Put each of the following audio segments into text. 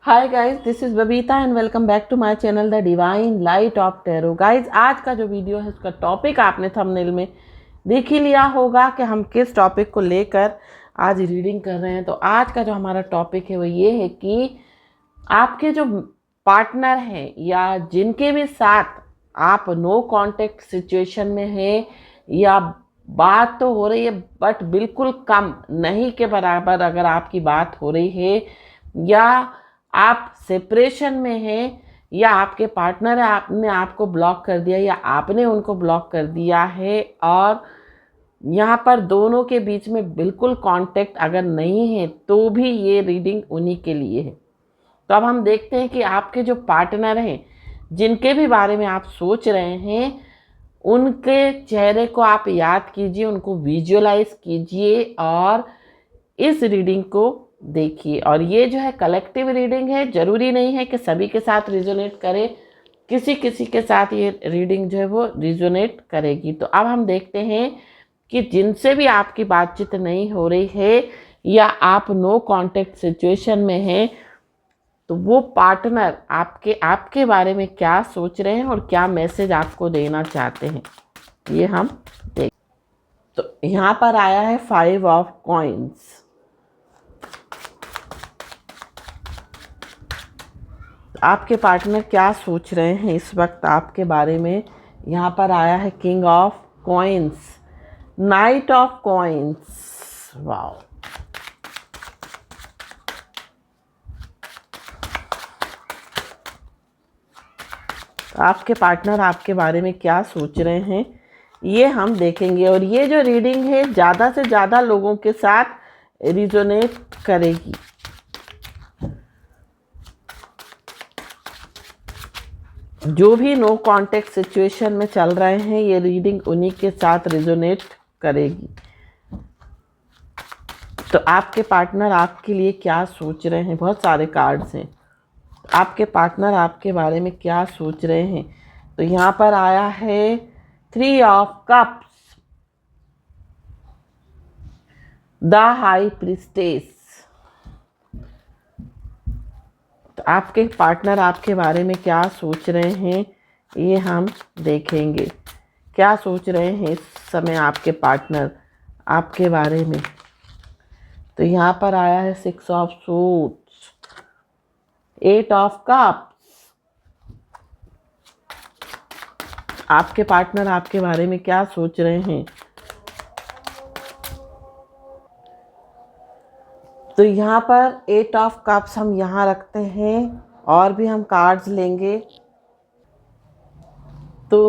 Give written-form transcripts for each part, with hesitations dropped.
Hi guys, this is Babita and welcome back to my channel the divine light of tarot. Guys, आज का जो video है उसका topic आपने थंबनेल में देख ही लिया होगा कि हम किस टॉपिक को लेकर आज रीडिंग कर रहे हैं। तो आज का जो हमारा टॉपिक है वो ये है कि आपके जो पार्टनर हैं या जिनके भी साथ आप नो कांटेक्ट सिचुएशन में हैं या बात तो हो रही है बट बिल्कुल कम, नहीं के बराबर अगर आपकी बात हो रही है, या आप सेपरेशन में हैं या आपके पार्टनर आपने आपको ब्लॉक कर दिया या आपने उनको ब्लॉक कर दिया है और यहाँ पर दोनों के बीच में बिल्कुल कांटेक्ट अगर नहीं है तो भी ये रीडिंग उन्हीं के लिए है। तो अब हम देखते हैं कि आपके जो पार्टनर हैं जिनके भी बारे में आप सोच रहे हैं उनके चेहरे को आप याद कीजिए, उनको विजुअलाइज कीजिए और इस रीडिंग को देखिए। और ये जो है कलेक्टिव रीडिंग है, ज़रूरी नहीं है कि सभी के साथ रिजोनेट करे, किसी किसी के साथ ये रीडिंग जो है वो रिजोनेट करेगी। तो अब हम देखते हैं कि जिनसे भी आपकी बातचीत नहीं हो रही है या आप नो कांटेक्ट सिचुएशन में हैं तो वो पार्टनर आपके बारे में क्या सोच रहे हैं और क्या मैसेज आपको देना चाहते हैं, ये हम देख। तो यहाँ पर आया है 5 ऑफ कॉइन्स। आपके पार्टनर क्या सोच रहे हैं इस वक्त आपके बारे में। यहाँ पर आया है king of coins, night of coins. Wow, आपके पार्टनर आपके बारे में क्या सोच रहे हैं ये हम देखेंगे। और ये जो रीडिंग है ज़्यादा से ज़्यादा लोगों के साथ रिजोनेट करेगी। जो भी नो कांटेक्ट सिचुएशन में चल रहे हैं ये रीडिंग उन्हीं के साथ रिजोनेट करेगी। तो आपके पार्टनर आपके लिए क्या सोच रहे हैं, बहुत सारे कार्ड्स हैं। आपके पार्टनर आपके बारे में क्या सोच रहे हैं। तो यहाँ पर आया है 3 of cups, the high priestess. तो आपके पार्टनर आपके बारे में क्या सोच रहे हैं ये हम देखेंगे। क्या सोच रहे हैं इस समय आपके पार्टनर आपके बारे में। तो यहाँ पर आया है 6 ऑफ सूट्स, 8 ऑफ कप्स। आपके पार्टनर आपके बारे में क्या सोच रहे हैं। तो यहाँ पर 8 ऑफ कप्स हम यहाँ रखते हैं और भी हम कार्ड्स लेंगे। तो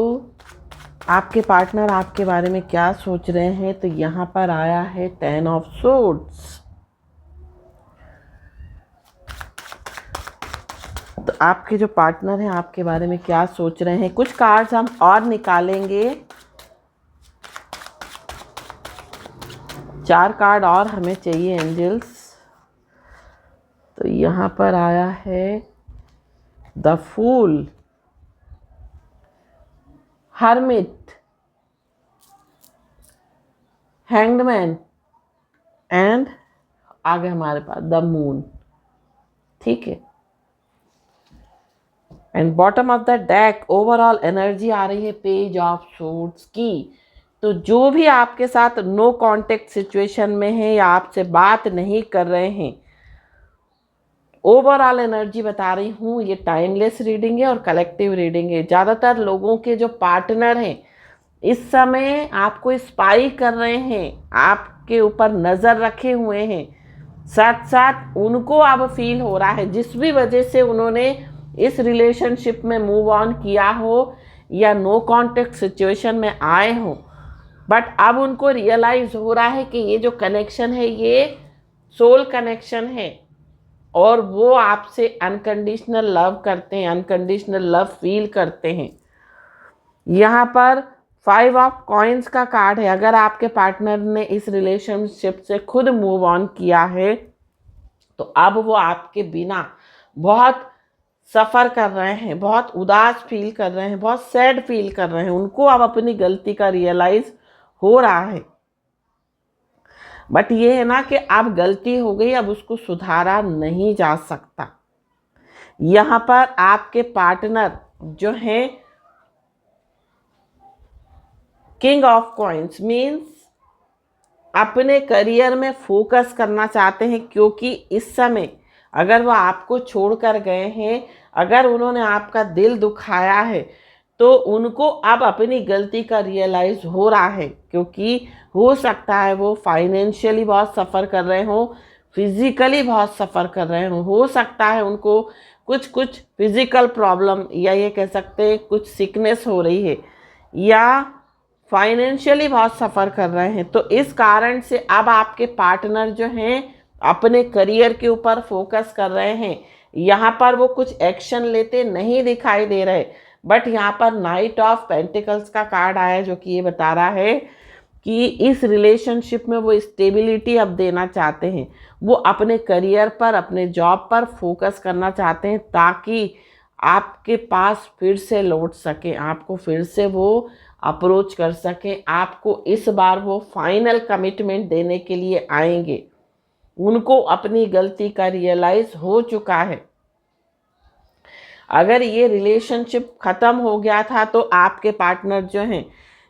आपके पार्टनर आपके बारे में क्या सोच रहे हैं। तो यहाँ पर आया है 10 ऑफ सोर्ड्स। तो आपके जो पार्टनर हैं आपके बारे में क्या सोच रहे हैं। कुछ कार्ड्स हम और निकालेंगे, 4 कार्ड और हमें चाहिए एंजल्स। तो यहाँ पर आया है the fool, hermit, hangman and आगे हमारे पास द मून। ठीक है। And bottom of the deck overall energy आ रही है पेज ऑफ सोर्ड्स की। तो जो भी आपके साथ नो कांटेक्ट सिचुएशन में है या आपसे बात नहीं कर रहे हैं, ओवरऑल एनर्जी बता रही हूँ। ये टाइमलेस रीडिंग है और कलेक्टिव रीडिंग है। ज़्यादातर लोगों के जो पार्टनर हैं इस समय आपको स्पाई कर रहे हैं, आपके ऊपर नज़र रखे हुए हैं, साथ साथ उनको अब फील हो रहा है जिस भी वजह से उन्होंने इस रिलेशनशिप में मूव ऑन किया हो या नो कांटेक्ट सिचुएशन में आए हो, बट अब उनको रियलाइज़ हो रहा है कि ये जो कनेक्शन है ये सोल कनेक्शन है और वो आपसे अनकंडीशनल लव करते हैं, अनकंडीशनल लव फील करते हैं। यहाँ पर 5 ऑफ कॉइन्स का कार्ड है। अगर आपके पार्टनर ने इस रिलेशनशिप से खुद मूव ऑन किया है तो अब वो आपके बिना बहुत सफ़र कर रहे हैं, बहुत उदास फील कर रहे हैं, बहुत सैड फील कर रहे हैं। उनको अब अपनी गलती का रियलाइज़ हो रहा है, बट ये है ना कि अब गलती हो गई, अब उसको सुधारा नहीं जा सकता। यहाँ पर आपके पार्टनर जो हैं किंग ऑफ कॉइन्स मीन्स अपने करियर में फोकस करना चाहते हैं, क्योंकि इस समय अगर वो आपको छोड़कर गए हैं, अगर उन्होंने आपका दिल दुखाया है, तो उनको अब अपनी गलती का रियलाइज हो रहा है। क्योंकि हो सकता है वो फाइनेंशियली बहुत सफ़र कर रहे हों, फिजिकली बहुत सफ़र कर रहे हों, हो सकता है उनको कुछ फिजिकल प्रॉब्लम या ये कह सकते हैं कुछ सिकनेस हो रही है, या फाइनेंशियली बहुत सफ़र कर रहे हैं। तो इस कारण से अब आपके पार्टनर जो हैं अपने करियर के ऊपर फोकस कर रहे हैं। यहाँ पर वो कुछ एक्शन लेते नहीं दिखाई दे रहे, बट यहाँ पर नाइट ऑफ पेंटिकल्स का कार्ड आया जो कि ये बता रहा है कि इस रिलेशनशिप में वो स्टेबिलिटी अब देना चाहते हैं। वो अपने करियर पर, अपने जॉब पर फोकस करना चाहते हैं, ताकि आपके पास फिर से लौट सके, आपको फिर से वो अप्रोच कर सके, आपको इस बार वो फाइनल कमिटमेंट देने के लिए आएंगे। उनको अपनी गलती का रियलाइज हो चुका है। अगर ये रिलेशनशिप ख़त्म हो गया था तो आपके पार्टनर जो हैं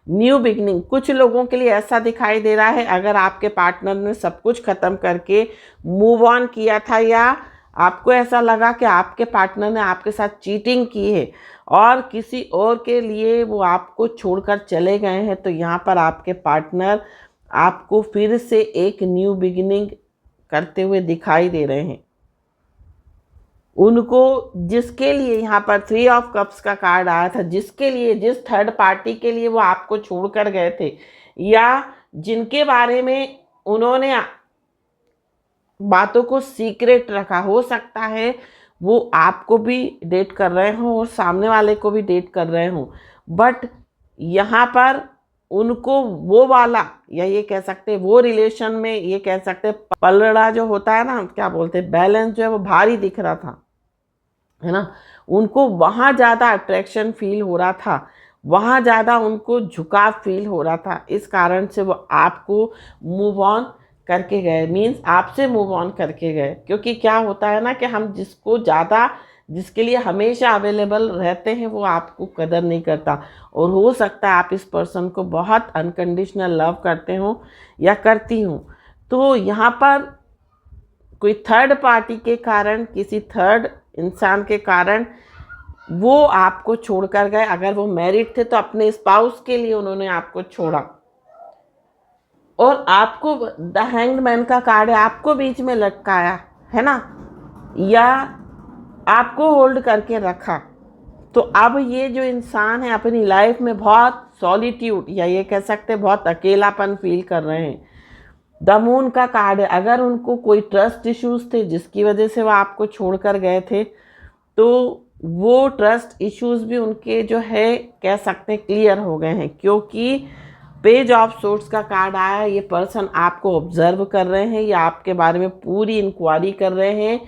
न्यू बिगनिंग, कुछ लोगों के लिए ऐसा दिखाई दे रहा है, अगर आपके पार्टनर ने सब कुछ ख़त्म करके मूव ऑन किया था, या आपको ऐसा लगा कि आपके पार्टनर ने आपके साथ चीटिंग की है और किसी और के लिए वो आपको छोड़कर चले गए हैं, तो यहाँ पर आपके पार्टनर आपको फिर से एक न्यू बिगिनिंग करते हुए दिखाई दे रहे हैं। उनको जिसके लिए यहाँ पर 3 ऑफ कप्स का कार्ड आया था, जिसके लिए, जिस थर्ड पार्टी के लिए वो आपको छोड़कर गए थे, या जिनके बारे में उन्होंने बातों को सीक्रेट रखा, हो सकता है वो आपको भी डेट कर रहे हों और सामने वाले को भी डेट कर रहे हों, बट यहाँ पर उनको वो वाला, या ये कह सकते हैं वो रिलेशन में, ये कह सकते हैं पलड़ा जो होता है ना, क्या बोलते हैं, बैलेंस जो है वो भारी दिख रहा था, है ना। उनको वहाँ ज़्यादा अट्रैक्शन फील हो रहा था, वहाँ ज़्यादा उनको झुकाव फील हो रहा था। इस कारण से वो आपको मूव ऑन करके गए, मीन्स आपसे मूव ऑन करके गए। क्योंकि क्या होता है ना कि हम जिसको ज़्यादा, जिसके लिए हमेशा अवेलेबल रहते हैं, वो आपको कदर नहीं करता। और हो सकता है आप इस पर्सन को बहुत अनकंडीशनल लव करते हो या करती हो। तो यहाँ पर कोई थर्ड पार्टी के कारण, किसी थर्ड इंसान के कारण वो आपको छोड़कर गए। अगर वो मैरिड थे तो अपने स्पाउस के लिए उन्होंने आपको छोड़ा, और आपको द हैंग्ड मैन का कार्ड है, आपको बीच में लटकाया है ना, या आपको होल्ड करके रखा। तो अब ये जो इंसान है अपनी लाइफ में बहुत सॉलिट्यूड, या ये कह सकते हैं बहुत अकेलापन फील कर रहे हैं। द मून का कार्ड है, अगर उनको कोई ट्रस्ट इश्यूज थे जिसकी वजह से वो आपको छोड़कर गए थे, तो वो ट्रस्ट इश्यूज भी उनके जो है कह सकते हैं क्लियर हो गए हैं। क्योंकि पेज ऑफ सोर्ड्स का कार्ड आया है, ये पर्सन आपको ऑब्जर्व कर रहे हैं या आपके बारे में पूरी इंक्वायरी कर रहे हैं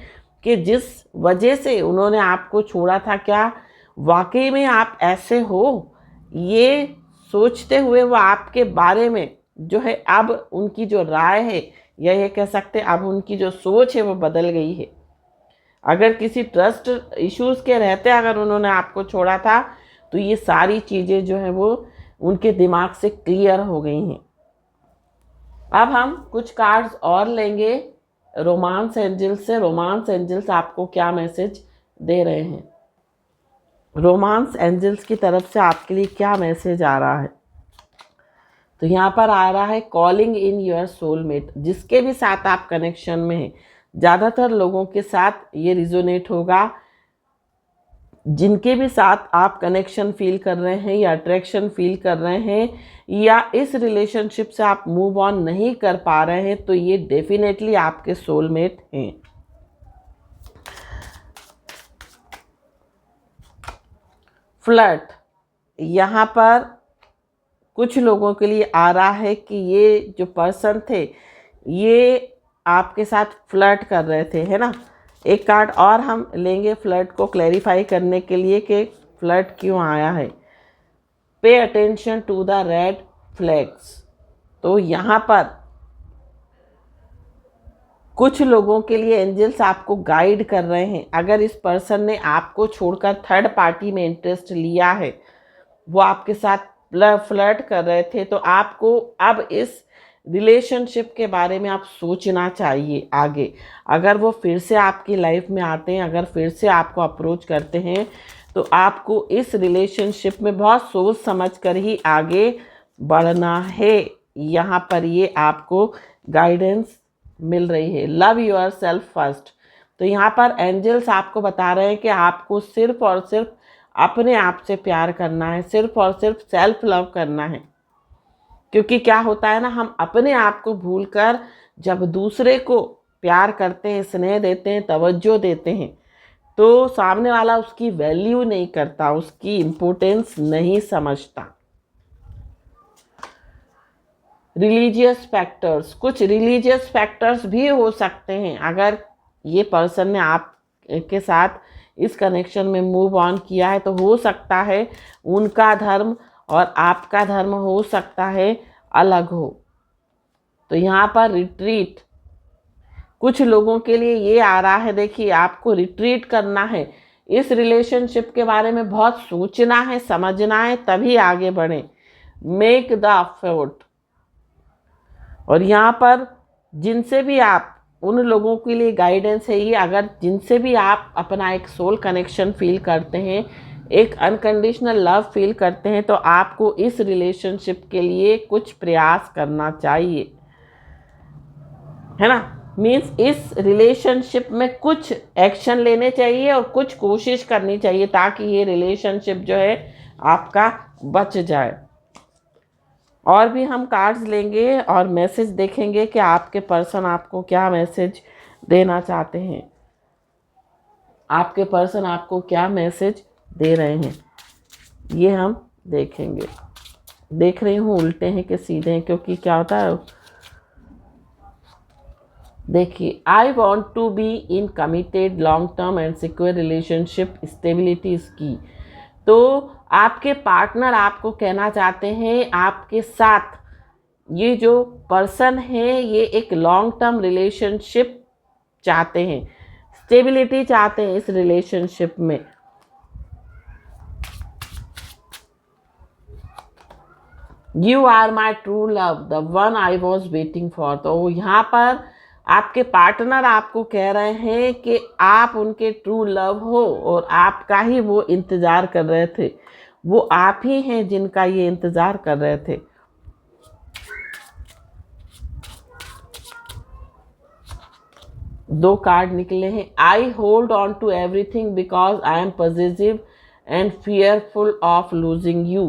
कि जिस वजह से उन्होंने आपको छोड़ा था, क्या वाकई में आप ऐसे हो, ये सोचते हुए वो आपके बारे में जो है अब उनकी जो राय है, या ये कह सकते हैं अब उनकी जो सोच है वो बदल गई है। अगर किसी ट्रस्ट इश्यूज़ के रहते अगर उन्होंने आपको छोड़ा था, तो ये सारी चीज़ें जो है वो उनके दिमाग से क्लियर हो गई हैं। अब हम कुछ कार्ड्स और लेंगे रोमांस एंजल्स से। रोमांस एंजल्स आपको क्या मैसेज दे रहे हैं, रोमांस एंजल्स की तरफ से आपके लिए क्या मैसेज आ रहा है। तो यहाँ पर आ रहा है कॉलिंग इन योर सोलमेट। जिसके भी साथ आप कनेक्शन में हैं, ज़्यादातर लोगों के साथ ये रिजोनेट होगा, जिनके भी साथ आप कनेक्शन फील कर रहे हैं या अट्रैक्शन फील कर रहे हैं, या इस रिलेशनशिप से आप मूव ऑन नहीं कर पा रहे हैं, तो ये डेफिनेटली आपके सोलमेट हैं। फ्लर्ट, यहाँ पर कुछ लोगों के लिए आ रहा है कि ये जो पर्सन थे ये आपके साथ फ्लर्ट कर रहे थे, है ना। एक कार्ड और हम लेंगे फ्लर्ट को क्लैरिफाई करने के लिए कि फ्लर्ट क्यों आया है। Pay attention to the red flags. तो यहाँ पर कुछ लोगों के लिए एंजल्स आपको गाइड कर रहे हैं। अगर इस पर्सन ने आपको छोड़कर थर्ड पार्टी में इंटरेस्ट लिया है, वो आपके साथ फ्लर्ट कर रहे थे, तो आपको अब इस रिलेशनशिप के बारे में आप सोचना चाहिए आगे। अगर वो फिर से आपकी लाइफ में आते हैं, अगर फिर से आपको अप्रोच करते हैं, तो आपको इस रिलेशनशिप में बहुत सोच समझ कर ही आगे बढ़ना है। यहाँ पर ये आपको गाइडेंस मिल रही है। Love your self first. तो यहाँ पर एंजल्स आपको बता रहे हैं कि आपको सिर्फ और सिर्फ अपने आप से प्यार करना है, सिर्फ और सिर्फ सेल्फ लव करना है। क्योंकि क्या होता है ना, हम अपने आप को भूलकर जब दूसरे को प्यार करते हैं, स्नेह देते हैं, तवज्जो देते हैं, तो सामने वाला उसकी वैल्यू नहीं करता, उसकी इम्पोर्टेंस नहीं समझता। रिलीजियस फैक्टर्स, कुछ रिलीजियस फैक्टर्स भी हो सकते हैं। अगर ये पर्सन ने आपके साथ इस कनेक्शन में मूव ऑन किया है, तो हो सकता है उनका धर्म और आपका धर्म हो सकता है अलग हो। तो यहाँ पर रिट्रीट कुछ लोगों के लिए ये आ रहा है। देखिए, आपको रिट्रीट करना है, इस रिलेशनशिप के बारे में बहुत सोचना है, समझना है, तभी आगे बढ़ें। Make the effort. और यहाँ पर जिनसे भी आप, उन लोगों के लिए गाइडेंस है ये, अगर जिनसे भी आप अपना एक सोल कनेक्शन फील करते हैं, एक अनकंडीशनल लव फील करते हैं, तो आपको इस रिलेशनशिप के लिए कुछ प्रयास करना चाहिए, है ना। मीन्स इस रिलेशनशिप में कुछ एक्शन लेने चाहिए और कुछ कोशिश करनी चाहिए, ताकि ये रिलेशनशिप जो है आपका बच जाए। और भी हम कार्ड्स लेंगे और मैसेज देखेंगे कि आपके पर्सन आपको क्या मैसेज देना चाहते हैं, आपके पर्सन आपको क्या मैसेज दे रहे हैं, ये हम देखेंगे। देख रही हूँ उल्टे हैं कि सीधे हैं, क्योंकि क्या होता है, देखिए, I want to be in committed long term and secure relationship, stability is key. तो आपके पार्टनर आपको कहना चाहते हैं, आपके साथ ये जो पर्सन है ये एक लॉन्ग टर्म रिलेशनशिप चाहते हैं, स्टेबिलिटी चाहते हैं इस रिलेशनशिप में। You are my true love, the one I was waiting for. तो यहाँ पर आपके पार्टनर आपको कह रहे हैं कि आप उनके ट्रू लव हो और आपका ही वो इंतज़ार कर रहे थे, वो आप ही हैं जिनका ये इंतज़ार कर रहे थे। दो कार्ड निकले हैं। I hold on to everything because I am positive and fearful of losing you.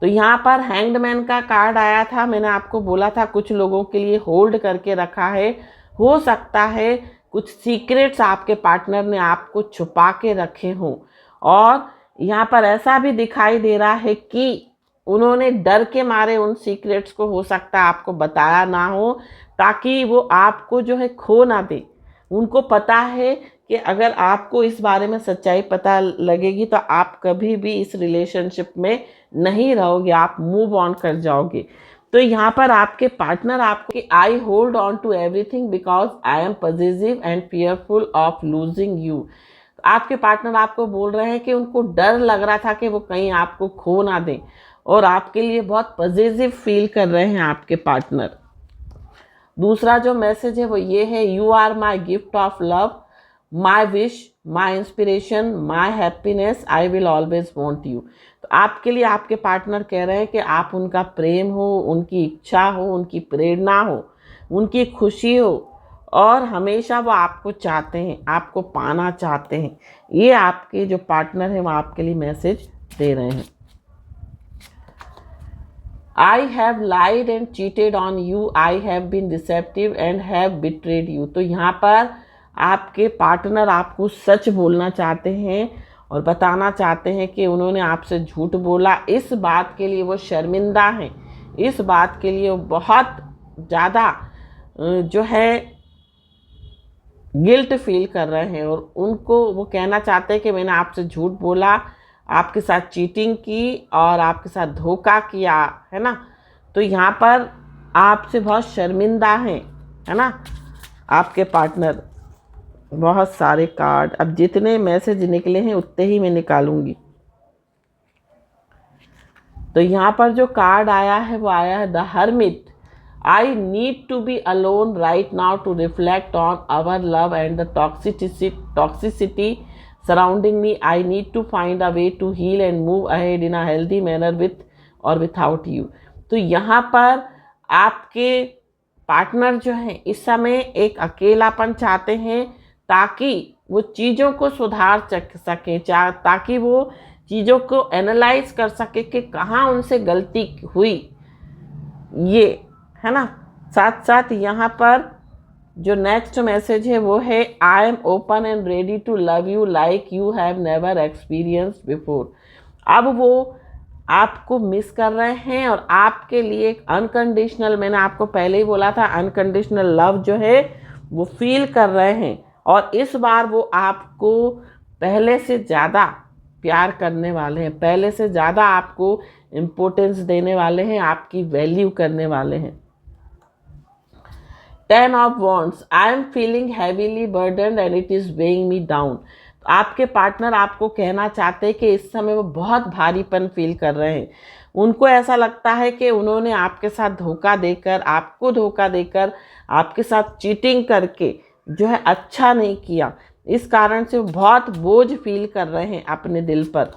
तो यहाँ पर हैंग्ड मैन का कार्ड आया था। मैंने आपको बोला था कुछ लोगों के लिए होल्ड करके रखा है। हो सकता है कुछ सीक्रेट्स आपके पार्टनर ने आपको छुपा के रखे हों, और यहाँ पर ऐसा भी दिखाई दे रहा है कि उन्होंने डर के मारे उन सीक्रेट्स को हो सकता है आपको बताया ना हो, ताकि वो आपको जो है खो ना दे। उनको पता है कि अगर आपको इस बारे में सच्चाई पता लगेगी तो आप कभी भी इस रिलेशनशिप में नहीं रहोगे, आप मूव ऑन कर जाओगे। तो यहाँ पर आपके पार्टनर आपको I hold on to everything because I am positive and fearful of losing you. आपके पार्टनर आपको बोल रहे हैं कि उनको डर लग रहा था कि वो कहीं आपको खो ना दें, और आपके लिए बहुत पॉजिटिव फील कर रहे हैं आपके पार्टनर। दूसरा जो मैसेज है वो ये है, you are my gift of love, my wish, my inspiration, my happiness, I will always want you. तो आपके लिए आपके पार्टनर कह रहे हैं कि आप उनका प्रेम हो, उनकी इच्छा हो, उनकी प्रेरणा हो, उनकी खुशी हो, और हमेशा वो आपको चाहते हैं, आपको पाना चाहते हैं। ये आपके जो पार्टनर हैं वो आपके लिए मैसेज दे रहे हैं। I have lied and cheated on you, I have been deceptive and have betrayed you। तो यहाँ पर आपके पार्टनर आपको सच बोलना चाहते हैं और बताना चाहते हैं कि उन्होंने आपसे झूठ बोला। इस बात के लिए वो शर्मिंदा हैं, इस बात के लिए वो बहुत ज़्यादा जो है गिल्ट फील कर रहे हैं, और उनको वो कहना चाहते हैं कि मैंने आपसे झूठ बोला, आपके साथ चीटिंग की और आपके साथ धोखा किया, है ना। तो यहाँ पर आपसे बहुत शर्मिंदा हैं, है ना। आपके पार्टनर, बहुत सारे कार्ड, अब जितने मैसेज निकले हैं उतने ही मैं निकालूंगी। तो यहाँ पर जो कार्ड आया है वो आया है the hermit. I need to be alone right now to reflect on our love and the toxicity surrounding me. I need to find a way to heal and move ahead in a healthy manner with or without you. तो यहाँ पर आपके partner जो हैं इस समय एक अकेलापन चाहते हैं, ताकि वो चीज़ों को सुधार सकें, ताकि वो चीज़ों को एनालाइज कर सके कि कहाँ उनसे गलती हुई, ये है ना। साथ साथ यहाँ पर जो नेक्स्ट मैसेज है वो है I am open and ready to love you like you have never experience before. अब वो आपको मिस कर रहे हैं और आपके लिए एक अनकंडीशनल, मैंने आपको पहले ही बोला था, अनकंडीशनल लव जो है वो फील कर रहे हैं। और इस बार वो आपको पहले से ज़्यादा प्यार करने वाले हैं, पहले से ज़्यादा आपको इम्पोर्टेंस देने वाले हैं, आपकी वैल्यू करने वाले हैं। 10 of wands, I am feeling heavily burdened and it is weighing me down. आपके पार्टनर आपको कहना चाहते हैं कि इस समय वो बहुत भारीपन फील कर रहे हैं। उनको ऐसा लगता है कि उन्होंने आपके साथ धोखा देकर, आपको धोखा देकर, आपके साथ चीटिंग करके जो है अच्छा नहीं किया। इस कारण से वो बहुत बोझ फील कर रहे हैं अपने दिल पर।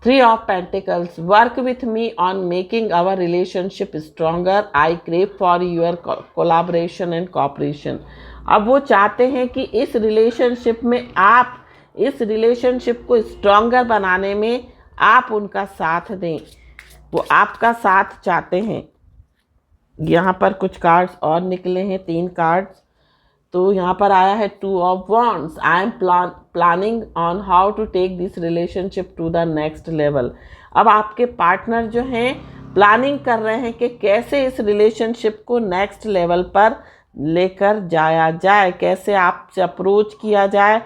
3 of pentacles, work with me on making our relationship stronger. I crave for your collaboration and cooperation. अब वो चाहते हैं कि इस रिलेशनशिप में, आप इस रिलेशनशिप को स्ट्रॉन्गर बनाने में आप उनका साथ दें, वो आपका साथ चाहते हैं। यहाँ पर कुछ कार्ड्स और निकले हैं, 3 कार्ड्स। तो यहाँ पर आया है 2 of wands, I am planning on how to take this relationship to the next level. अब आपके पार्टनर जो हैं प्लानिंग कर रहे हैं कि कैसे इस रिलेशनशिप को नेक्स्ट लेवल पर लेकर जाया जाए, कैसे आपसे अप्रोच किया जाए,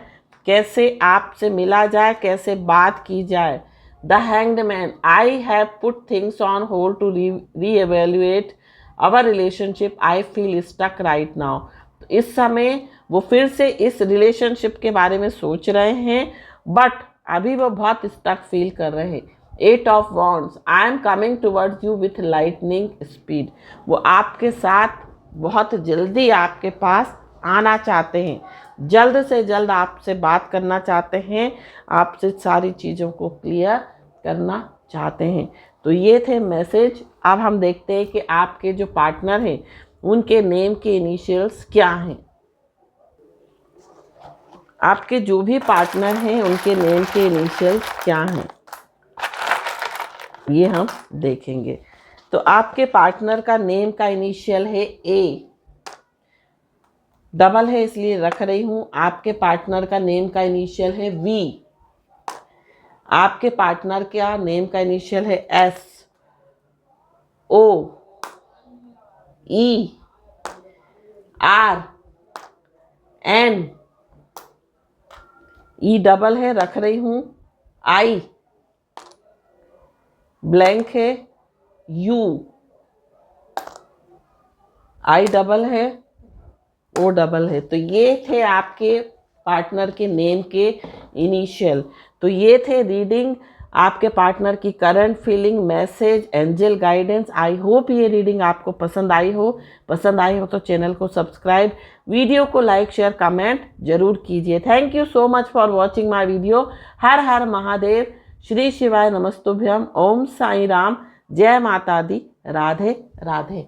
कैसे आपसे मिला जाए, कैसे बात की जाए। The hanged man, I have put things on hold to reevaluate our relationship. I feel stuck right now. इस समय वो फिर से इस रिलेशनशिप के बारे में सोच रहे हैं, बट अभी वो बहुत स्टक फील कर रहे हैं। 8 of wands, I am coming towards you with lightning speed. वो आपके साथ बहुत जल्दी आपके पास आना चाहते हैं, जल्द से जल्द आपसे बात करना चाहते हैं, आपसे सारी चीज़ों को क्लियर करना चाहते हैं। तो ये थे मैसेज। अब हम देखते हैं कि आपके जो पार्टनर हैं उनके नेम के इनिशियल्स क्या हैं। आपके जो भी पार्टनर हैं उनके नेम के इनिशियल्स क्या हैं, ये हम देखेंगे। तो आपके पार्टनर का नेम का इनिशियल है ए, डबल है इसलिए रख रही हूँ। आपके पार्टनर का नेम का इनिशियल है वी। आपके पार्टनर का नेम का इनिशियल है S, O, E, R, N, E double है रख रही हूँ, आई, ब्लैंक है, यू, आई डबल है, ओ डबल है। तो ये थे आपके पार्टनर के नेम के इनिशियल। तो ये थे रीडिंग आपके पार्टनर की current feeling, message, angel guidance. I hope ये रीडिंग आपको पसंद आई हो तो चैनल को सब्सक्राइब, वीडियो को लाइक, शेयर, कमेंट जरूर कीजिए। Thank you so much for watching my video. हर हर महादेव, श्री शिवाय नमस्तुभ्यम, ओम साई राम, जय माता दी, राधे राधे।